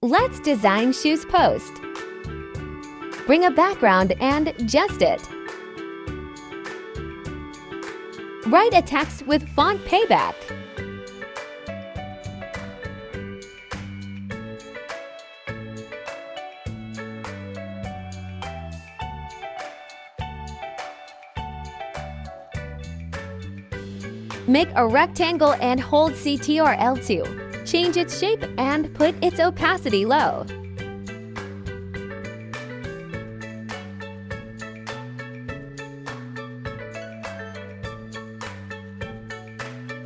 Let's design shoes post. Bring a background and adjust it. Write a text with font payback. Make a rectangle and hold CT or L2. Change its shape and put its opacity low.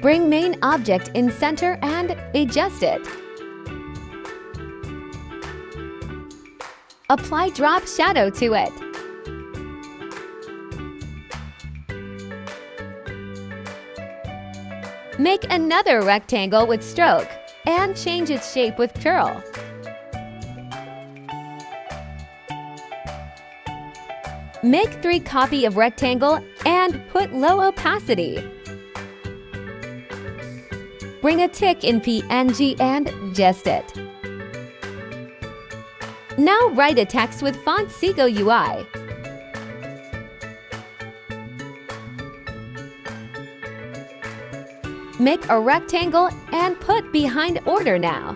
Bring main object in center and adjust it. Apply drop shadow to it. Make another rectangle with stroke and change its shape with curl. Make 3 copy of rectangle and put low opacity. Bring a tick in PNG and adjust it. Now write a text with font Seago UI. Make a rectangle and put behind order now.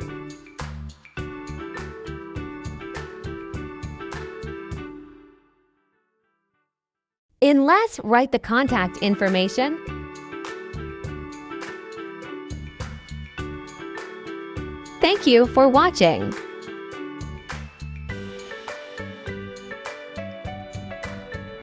In last, write the contact information. Thank you for watching.